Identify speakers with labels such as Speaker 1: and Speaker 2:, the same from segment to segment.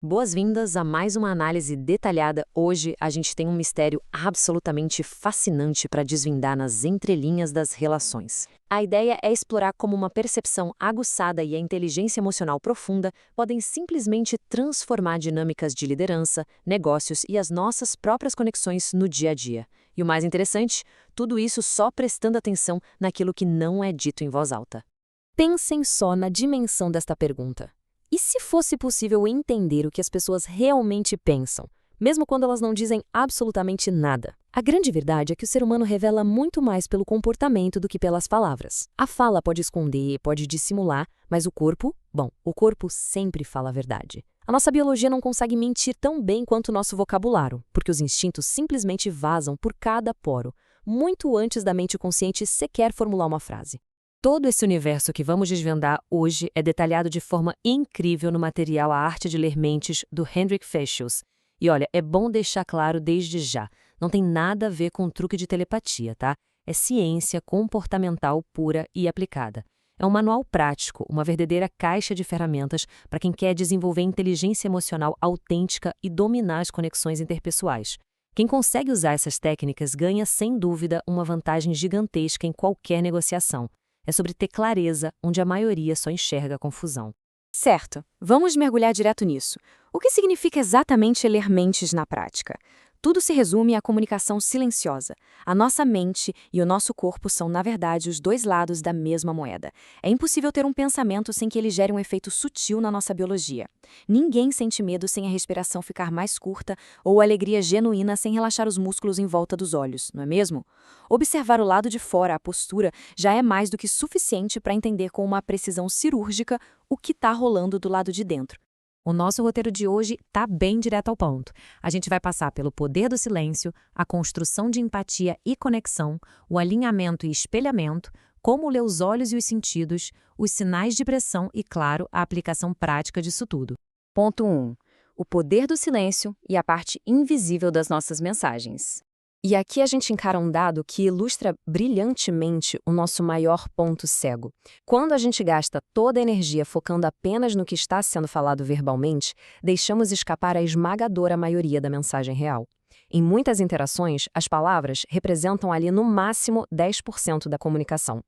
Speaker 1: Boas-vindas a mais uma análise detalhada. Hoje a gente tem um mistério absolutamente fascinante para desvendar nas entrelinhas das relações. A ideia é explorar como uma percepção aguçada e a inteligência emocional profunda podem simplesmente transformar dinâmicas de liderança, negócios e as nossas próprias conexões no dia a dia. E o mais interessante, tudo isso só prestando atenção naquilo que não é dito em voz alta. Pensem só na dimensão desta pergunta. E se fosse possível entender o que as pessoas realmente pensam, mesmo quando elas não dizem absolutamente nada? A grande verdade é que o ser humano revela muito mais pelo comportamento do que pelas palavras. A fala pode esconder, pode dissimular, mas o corpo sempre fala a verdade. A nossa biologia não consegue mentir tão bem quanto o nosso vocabulário, porque os instintos simplesmente vazam por cada poro, muito antes da mente consciente sequer formular uma frase. Todo esse universo que vamos desvendar hoje é detalhado de forma incrível no material A Arte de Ler Mentes, do Hendrik Feshels. E olha, é bom deixar claro desde já, não tem nada a ver com truque de telepatia, tá? É ciência comportamental pura e aplicada. É um manual prático, uma verdadeira caixa de ferramentas para quem quer desenvolver inteligência emocional autêntica e dominar as conexões interpessoais. Quem consegue usar essas técnicas ganha, sem dúvida, uma vantagem gigantesca em qualquer negociação. É sobre ter clareza, onde a maioria só enxerga a confusão.
Speaker 2: Certo, vamos mergulhar direto nisso. O que significa exatamente ler mentes na prática? Tudo se resume à comunicação silenciosa. A nossa mente e o nosso corpo são, na verdade, os dois lados da mesma moeda. É impossível ter um pensamento sem que ele gere um efeito sutil na nossa biologia. Ninguém sente medo sem a respiração ficar mais curta ou alegria genuína sem relaxar os músculos em volta dos olhos, não é mesmo? Observar o lado de fora, a postura, já é mais do que suficiente para entender com uma precisão cirúrgica o que está rolando do lado de dentro.
Speaker 1: O nosso roteiro de hoje está bem direto ao ponto. A gente vai passar pelo poder do silêncio, a construção de empatia e conexão, o alinhamento e espelhamento, como ler os olhos e os sentidos, os sinais de pressão e, claro, a aplicação prática disso tudo.
Speaker 2: Ponto 1. O poder do silêncio e a parte invisível das nossas mensagens. E aqui a gente encara um dado que ilustra brilhantemente o nosso maior ponto cego. Quando a gente gasta toda a energia focando apenas no que está sendo falado verbalmente, deixamos escapar a esmagadora maioria da mensagem real. Em muitas interações, as palavras representam ali no máximo 10% da comunicação.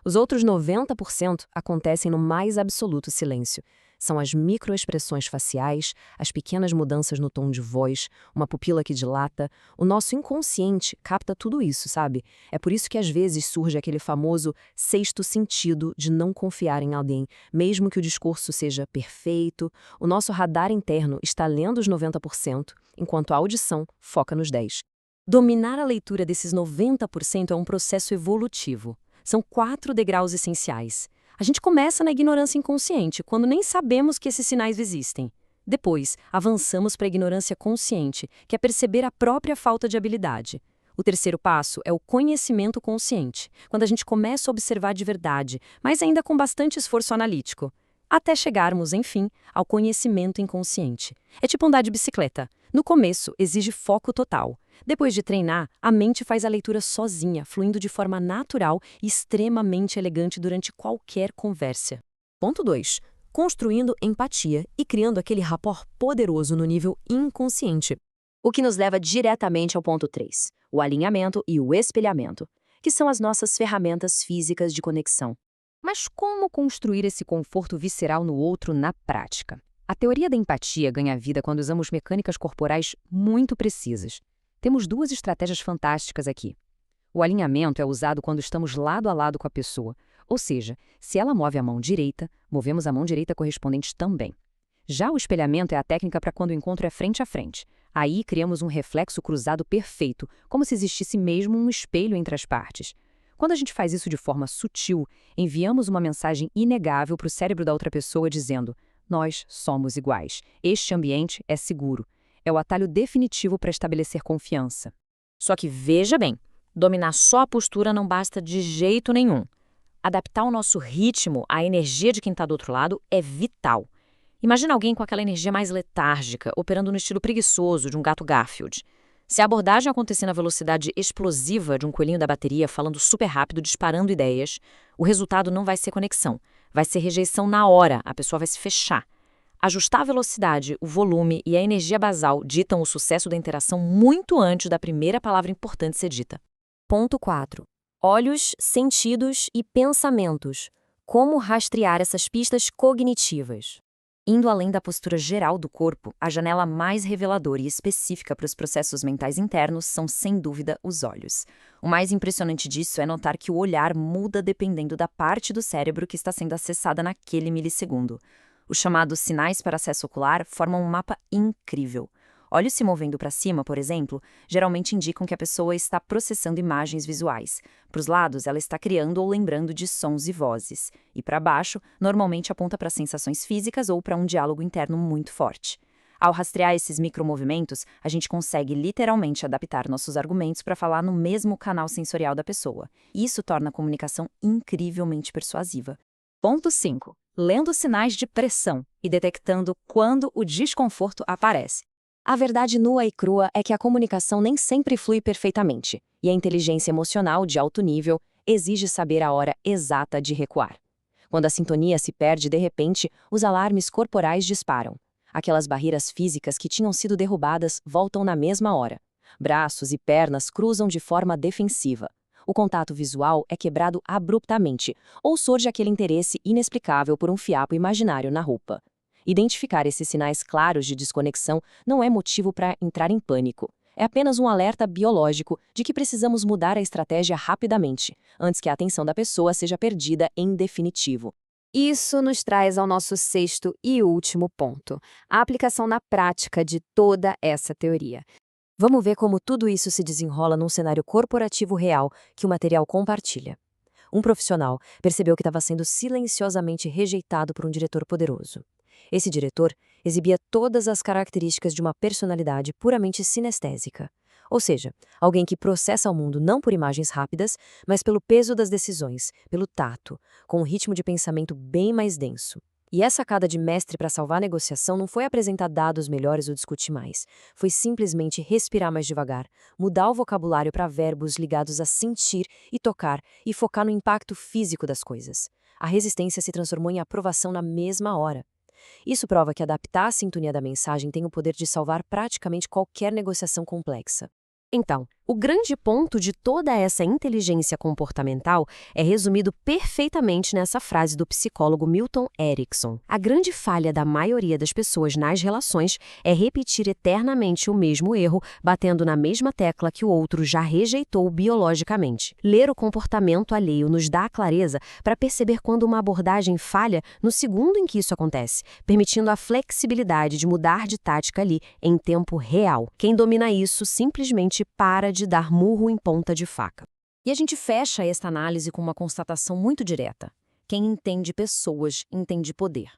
Speaker 2: Os outros 90% acontecem no mais absoluto silêncio. São as microexpressões faciais, as pequenas mudanças no tom de voz, uma pupila que dilata. O nosso inconsciente capta tudo isso, sabe? É por isso que às vezes surge aquele famoso sexto sentido de não confiar em alguém, mesmo que o discurso seja perfeito. O nosso radar interno está lendo os 90%, enquanto a audição foca nos 10%. Dominar a leitura desses 90% é um processo evolutivo. São 4 degraus essenciais. A gente começa na ignorância inconsciente, quando nem sabemos que esses sinais existem. Depois, avançamos para a ignorância consciente, que é perceber a própria falta de habilidade. O terceiro passo é o conhecimento consciente, quando a gente começa a observar de verdade, mas ainda com bastante esforço analítico. Até chegarmos, enfim, ao conhecimento inconsciente. É tipo andar de bicicleta. No começo, exige foco total. Depois de treinar, a mente faz a leitura sozinha, fluindo de forma natural e extremamente elegante durante qualquer conversa. Ponto 2. Construindo empatia e criando aquele rapport poderoso no nível inconsciente. O que nos leva diretamente ao ponto 3, o alinhamento e o espelhamento, que são as nossas ferramentas físicas de conexão. Mas como construir esse conforto visceral no outro na prática? A teoria da empatia ganha vida quando usamos mecânicas corporais muito precisas. Temos 2 estratégias fantásticas aqui. O alinhamento é usado quando estamos lado a lado com a pessoa, ou seja, se ela move a mão direita, movemos a mão direita correspondente também. Já o espelhamento é a técnica para quando o encontro é frente a frente. Aí criamos um reflexo cruzado perfeito, como se existisse mesmo um espelho entre as partes. Quando a gente faz isso de forma sutil, enviamos uma mensagem inegável para o cérebro da outra pessoa dizendo: nós somos iguais, este ambiente é seguro. É o atalho definitivo para estabelecer confiança. Só que veja bem, dominar só a postura não basta de jeito nenhum. Adaptar o nosso ritmo à energia de quem está do outro lado é vital. Imagina alguém com aquela energia mais letárgica, operando no estilo preguiçoso de um gato Garfield. Se a abordagem acontecer na velocidade explosiva de um coelhinho da bateria falando super rápido, disparando ideias, o resultado não vai ser conexão. Vai ser rejeição na hora, a pessoa vai se fechar.
Speaker 1: Ajustar a velocidade, o volume e a energia basal ditam o sucesso da interação muito antes da primeira palavra importante ser dita.
Speaker 2: Ponto 4. Olhos, sentidos e pensamentos. Como rastrear essas pistas cognitivas? Indo além da postura geral do corpo, a janela mais reveladora e específica para os processos mentais internos são, sem dúvida, os olhos. O mais impressionante disso é notar que o olhar muda dependendo da parte do cérebro que está sendo acessada naquele milissegundo. Os chamados sinais para acesso ocular formam um mapa incrível. Olhos se movendo para cima, por exemplo, geralmente indicam que a pessoa está processando imagens visuais. Para os lados, ela está criando ou lembrando de sons e vozes. E para baixo, normalmente aponta para sensações físicas ou para um diálogo interno muito forte. Ao rastrear esses micromovimentos, a gente consegue literalmente adaptar nossos argumentos para falar no mesmo canal sensorial da pessoa. E isso torna a comunicação incrivelmente persuasiva. Ponto 5. Lendo sinais de pressão e detectando quando o desconforto aparece. A verdade nua e crua é que a comunicação nem sempre flui perfeitamente, e a inteligência emocional de alto nível exige saber a hora exata de recuar. Quando a sintonia se perde de repente, os alarmes corporais disparam. Aquelas barreiras físicas que tinham sido derrubadas voltam na mesma hora. Braços e pernas cruzam de forma defensiva. O contato visual é quebrado abruptamente, ou surge aquele interesse inexplicável por um fiapo imaginário na roupa. Identificar esses sinais claros de desconexão não é motivo para entrar em pânico. É apenas um alerta biológico de que precisamos mudar a estratégia rapidamente, antes que a atenção da pessoa seja perdida em definitivo. Isso nos traz ao nosso sexto e último ponto, a aplicação na prática de toda essa teoria. Vamos ver como tudo isso se desenrola num cenário corporativo real que o material compartilha. Um profissional percebeu que estava sendo silenciosamente rejeitado por um diretor poderoso. Esse diretor exibia todas as características de uma personalidade puramente sinestésica, ou seja, alguém que processa o mundo não por imagens rápidas, mas pelo peso das decisões, pelo tato, com um ritmo de pensamento bem mais denso. E essa sacada de mestre para salvar a negociação não foi apresentar dados melhores ou discutir mais. Foi simplesmente respirar mais devagar, mudar o vocabulário para verbos ligados a sentir e tocar e focar no impacto físico das coisas. A resistência se transformou em aprovação na mesma hora. Isso prova que adaptar a sintonia da mensagem tem o poder de salvar praticamente qualquer negociação complexa. Então, o grande ponto de toda essa inteligência comportamental é resumido perfeitamente nessa frase do psicólogo Milton Erickson. A grande falha da maioria das pessoas nas relações é repetir eternamente o mesmo erro, batendo na mesma tecla que o outro já rejeitou biologicamente. Ler o comportamento alheio nos dá a clareza para perceber quando uma abordagem falha no segundo em que isso acontece, permitindo a flexibilidade de mudar de tática ali em tempo real. Quem domina isso simplesmente para de dar murro em ponta de faca. E a gente fecha esta análise com uma constatação muito direta. Quem entende pessoas, entende poder.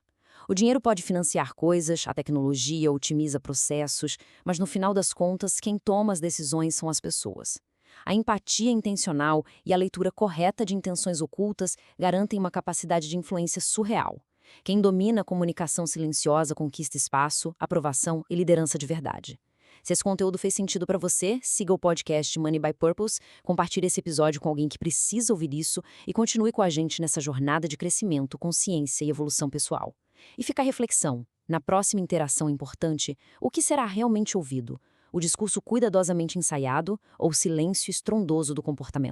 Speaker 2: O dinheiro pode financiar coisas, a tecnologia otimiza processos, mas no final das contas, quem toma as decisões são as pessoas. A empatia intencional e a leitura correta de intenções ocultas garantem uma capacidade de influência surreal. Quem domina a comunicação silenciosa conquista espaço, aprovação e liderança de verdade. Se esse conteúdo fez sentido para você, siga o podcast Money by Purpose, compartilhe esse episódio com alguém que precisa ouvir isso e continue com a gente nessa jornada de crescimento, consciência e evolução pessoal. E fica a reflexão, na próxima interação importante, o que será realmente ouvido? O discurso cuidadosamente ensaiado ou o silêncio estrondoso do comportamento?